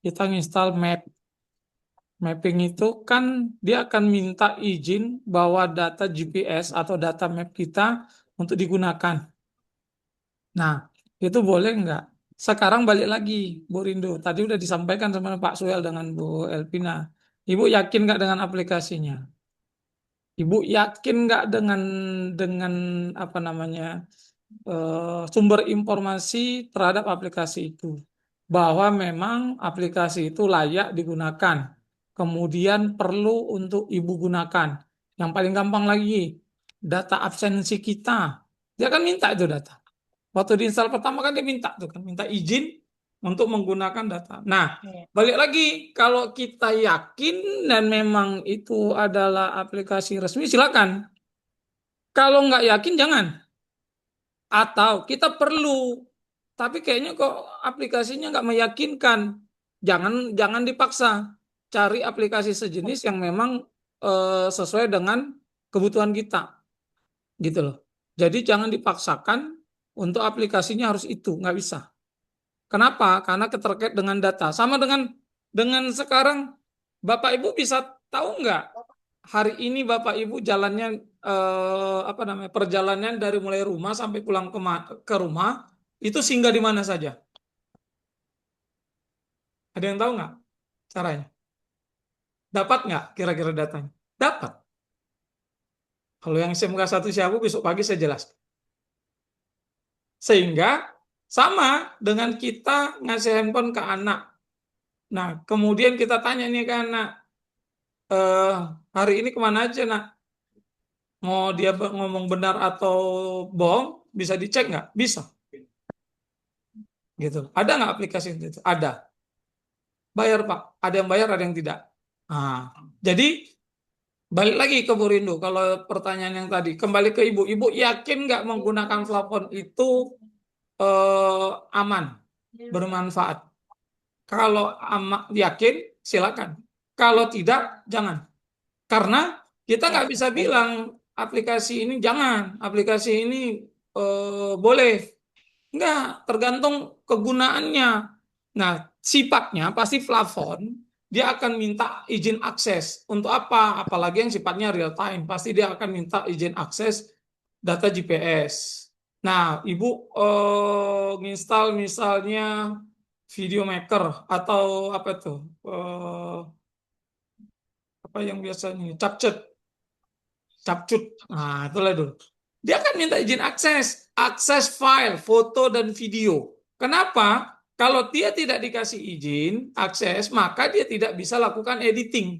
kita nginstal Map. Mapping itu kan dia akan minta izin bahwa data GPS atau data map kita untuk digunakan. Nah, itu boleh nggak? Sekarang balik lagi, Bu Rindu. Tadi udah disampaikan sama Pak Suel dengan Bu Elpina. Ibu yakin nggak dengan aplikasinya? Ibu yakin nggak dengan apa namanya sumber informasi terhadap aplikasi itu? Bahwa memang aplikasi itu layak digunakan. Kemudian perlu untuk ibu gunakan. Yang paling gampang lagi, data absensi kita. Dia kan minta itu data. Waktu diinstal pertama kan dia minta tuh kan, minta izin untuk menggunakan data. Nah, balik lagi kalau kita yakin dan memang itu adalah aplikasi resmi, silakan. Kalau nggak yakin jangan. Atau kita perlu, tapi kayaknya kok aplikasinya nggak meyakinkan. Jangan dipaksa. Cari aplikasi sejenis yang memang sesuai dengan kebutuhan kita, gitu loh. Jadi jangan dipaksakan untuk aplikasinya harus itu, nggak bisa. Kenapa? Karena keterkait dengan data. Sama dengan sekarang, Bapak Ibu bisa tahu nggak hari ini Bapak Ibu jalannya apa namanya perjalanan dari mulai rumah sampai pulang ke rumah itu singgah di mana saja? Ada yang tahu nggak caranya? Dapat nggak kira-kira datanya? Dapat. Kalau yang SMK 1 Syabu besok pagi saya jelaskan. Sehingga sama dengan kita ngasih handphone ke anak. Nah, kemudian kita tanya nih ke anak, hari ini kemana aja nak? Mau dia ngomong benar atau bohong, bisa dicek nggak? Bisa. Gitu. Ada nggak aplikasi itu? Ada. Bayar Pak. Ada yang bayar, ada yang tidak. Nah, jadi balik lagi ke Bu Rindu. Kalau pertanyaan yang tadi, kembali ke Ibu. Ibu yakin nggak menggunakan plafon itu aman, bermanfaat? Kalau yakin, silakan. Kalau tidak, jangan. Karena kita nggak bisa bilang aplikasi ini jangan, aplikasi ini boleh. Enggak, tergantung kegunaannya. Nah, sifatnya pasti plafon, dia akan minta izin akses. Untuk apa? Apalagi yang sifatnya real time, pasti dia akan minta izin akses data GPS. Nah, Ibu nginstal misalnya video maker atau apa tuh? Apa yang biasanya capcut. Nah, itulah dulu. dia akan minta izin akses file, foto, dan video. Kenapa? Kalau dia tidak dikasih izin akses, maka dia tidak bisa lakukan editing.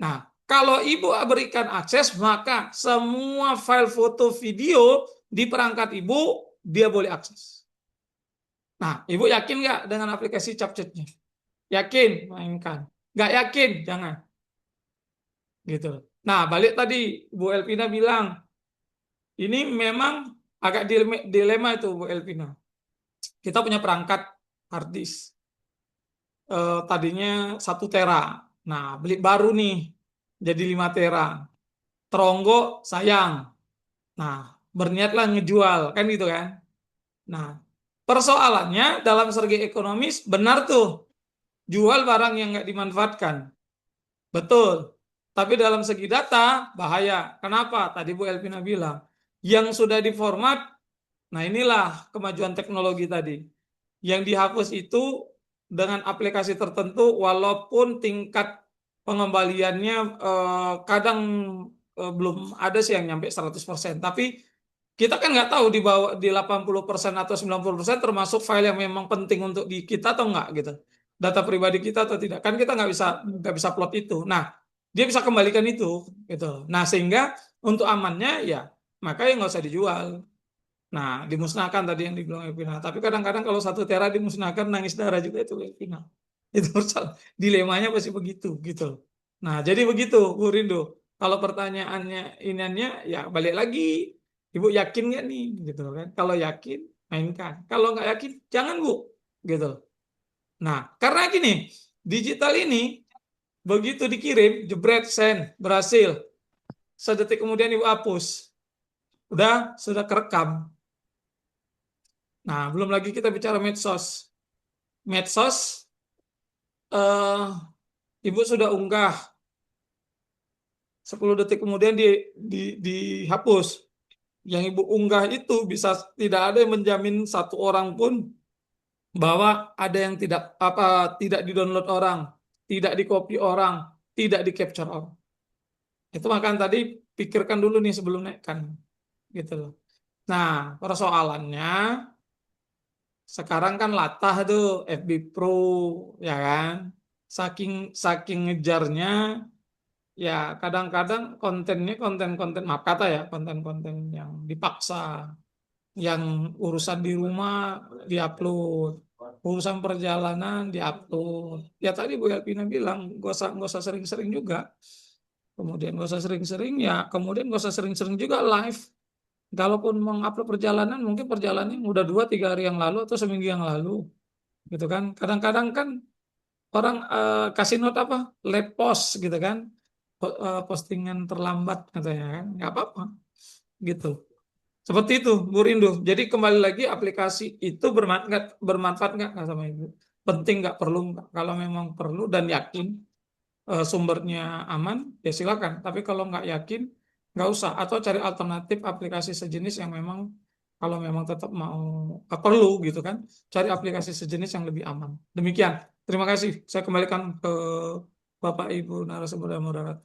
Nah, kalau ibu berikan akses, maka semua file foto video di perangkat ibu, dia boleh akses. Nah, ibu yakin nggak dengan aplikasi CapCut-nya? Yakin, mainkan. Nggak yakin, jangan. Gitu. Nah, balik tadi, Bu Elvina bilang, ini memang agak dilema itu, Bu Elvina. Kita punya perangkat hard disk. Tadinya 1 tera. Nah, beli baru nih, jadi 5 tera. Teronggo sayang. Nah, berniatlah ngejual, kan gitu kan. Nah, persoalannya dalam segi ekonomis, benar tuh, jual barang yang nggak dimanfaatkan. Betul. Tapi dalam segi data, bahaya. Kenapa? Tadi Bu Elvina bilang, yang sudah diformat, nah inilah kemajuan teknologi tadi. Yang dihapus itu dengan aplikasi tertentu, walaupun tingkat pengembaliannya kadang belum ada sih yang nyampe 100%. Tapi kita kan nggak tahu di bawah di 80% atau 90% termasuk file yang memang penting untuk di kita atau enggak gitu. Data pribadi kita atau tidak. Kan kita nggak bisa plot itu. Nah, dia bisa kembalikan itu gitu. Nah, sehingga untuk amannya ya makanya nggak usah dijual. Nah, dimusnahkan tadi yang dibilang Evina. Tapi kadang-kadang kalau 1 tera dimusnahkan nangis darah juga itu Evina. Itu dilemanya pasti begitu gitu. Nah, jadi begitu Bu Rindo. Kalau pertanyaannya iniannya ya balik lagi. Ibu yakin nggak nih gitu kan? Kalau yakin mainkan. Kalau nggak yakin jangan Bu gitu. Nah, karena gini, digital ini begitu dikirim, jebret send, berhasil. Sedetik kemudian Ibu hapus. Sudah kerekam. Nah, belum lagi kita bicara medsos. Medsos, Ibu sudah unggah. 10 detik kemudian dihapus. Yang Ibu unggah itu bisa tidak ada yang menjamin 1 orang pun bahwa ada yang tidak di-download orang, tidak di-copy orang, tidak di-capture orang. Itu makanya tadi pikirkan dulu nih sebelum naikkan. Gitu loh. Nah, persoalannya sekarang kan latah tuh FB Pro, ya kan? Saking ngejarnya, ya kadang-kadang kontennya konten-konten maaf kata ya, konten-konten yang dipaksa, yang urusan di rumah diupload, urusan perjalanan diupload. Ya tadi Bu Elvina bilang, gak usah sering-sering juga. Kemudian gak usah sering-sering, ya kemudian gak usah sering-sering juga live. Kalaupun mengupload perjalanan, mungkin perjalanan udah 2-3 hari yang lalu atau seminggu yang lalu, gitu kan? Kadang-kadang kan orang kasih note apa? Late post, gitu kan? Postingan terlambat katanya kan? Nggak apa-apa, gitu. Seperti itu, Bu Rindu. Jadi kembali lagi aplikasi itu bermanfaat nggak sama Ibu? Penting nggak, perlu nggak? Kalau memang perlu dan yakin sumbernya aman, ya silakan. Tapi kalau nggak yakin, nggak usah. Atau cari alternatif aplikasi sejenis yang memang kalau memang tetap mau perlu gitu kan, cari aplikasi sejenis yang lebih aman. Demikian. Terima kasih. Saya kembalikan ke Bapak Ibu narasumber dan moderator.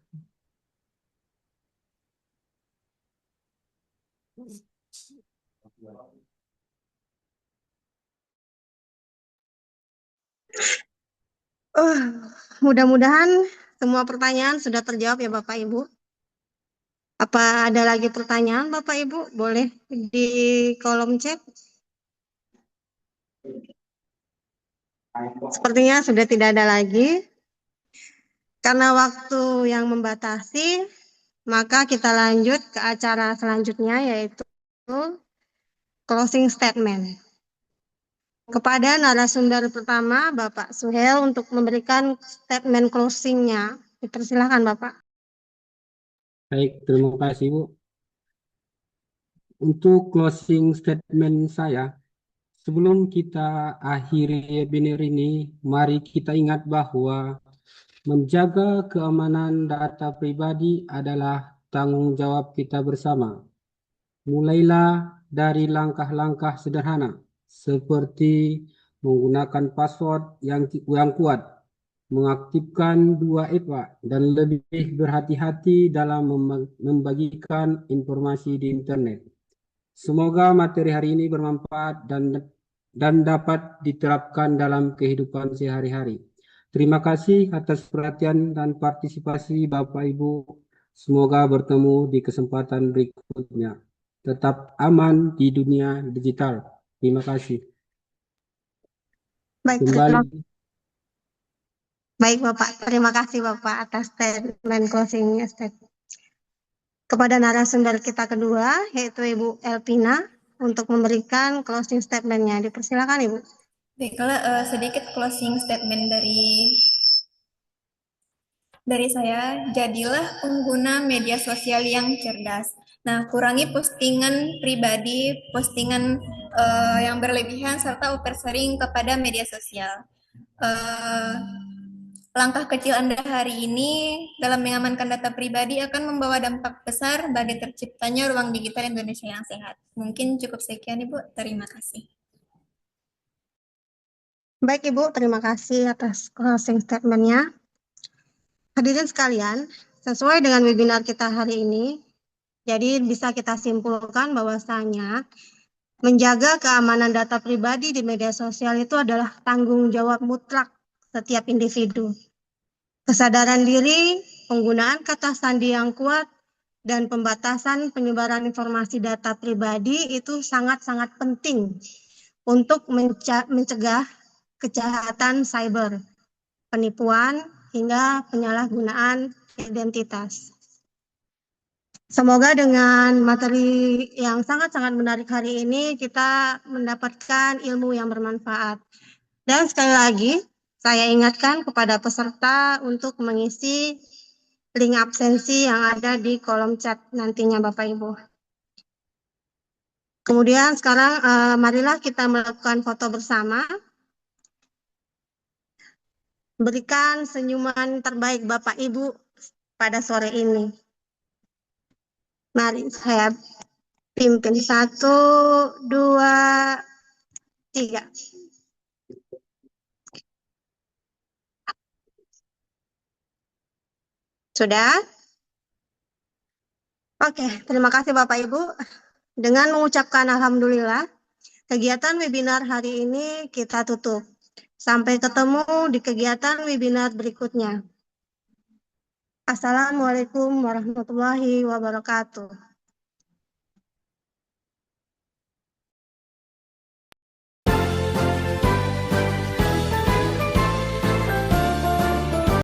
Mudah-mudahan semua pertanyaan sudah terjawab ya Bapak Ibu. Apa ada lagi pertanyaan Bapak Ibu? Boleh di kolom chat. Sepertinya sudah tidak ada lagi. Karena waktu yang membatasi, maka kita lanjut ke acara selanjutnya yaitu closing statement. Kepada narasumber pertama, Bapak Suhel, untuk memberikan statement closing-nya. Dipersilakan Bapak. Baik, terima kasih Bu. Untuk closing statement saya, sebelum kita akhiri webinar ini, mari kita ingat bahwa menjaga keamanan data pribadi adalah tanggung jawab kita bersama. Mulailah dari langkah-langkah sederhana, seperti menggunakan password yang kuat, mengaktifkan 2FA, dan lebih berhati-hati dalam membagikan informasi di internet. Semoga materi hari ini bermanfaat dan dapat diterapkan dalam kehidupan sehari-hari. Terima kasih atas perhatian dan partisipasi Bapak Ibu. Semoga bertemu di kesempatan berikutnya. Tetap aman di dunia digital. Terima kasih. Baik, Kembali. baik Bapak, terima kasih Bapak atas statement closing statement. Kepada narasumber kita kedua, yaitu Ibu Elpina, untuk memberikan closing statement-nya. Dipersilakan Ibu. Baiklah, sedikit closing statement dari saya. Jadilah pengguna media sosial yang cerdas. Nah, kurangi postingan pribadi, postingan yang berlebihan, serta oversharing kepada media sosial. Langkah kecil Anda hari ini dalam mengamankan data pribadi akan membawa dampak besar bagi terciptanya ruang digital Indonesia yang sehat. Mungkin cukup sekian, Ibu. Terima kasih. Baik Ibu, terima kasih atas closing statement-nya. Hadirin sekalian, sesuai dengan webinar kita hari ini, jadi bisa kita simpulkan bahwasanya menjaga keamanan data pribadi di media sosial itu adalah tanggung jawab mutlak setiap individu. Kesadaran diri, penggunaan kata sandi yang kuat, dan pembatasan penyebaran informasi data pribadi itu sangat-sangat penting untuk mencegah kejahatan cyber, penipuan, hingga penyalahgunaan identitas. Semoga dengan materi yang sangat-sangat menarik hari ini kita mendapatkan ilmu yang bermanfaat. Dan sekali lagi, saya ingatkan kepada peserta untuk mengisi link absensi yang ada di kolom chat nantinya Bapak Ibu. Kemudian sekarang marilah kita melakukan foto bersama. Berikan senyuman terbaik Bapak Ibu pada sore ini. Mari saya pimpin 1, 2, 3. Sudah? Oke, terima kasih Bapak Ibu. Dengan mengucapkan Alhamdulillah, kegiatan webinar hari ini kita tutup. Sampai ketemu di kegiatan webinar berikutnya. Assalamualaikum warahmatullahi wabarakatuh.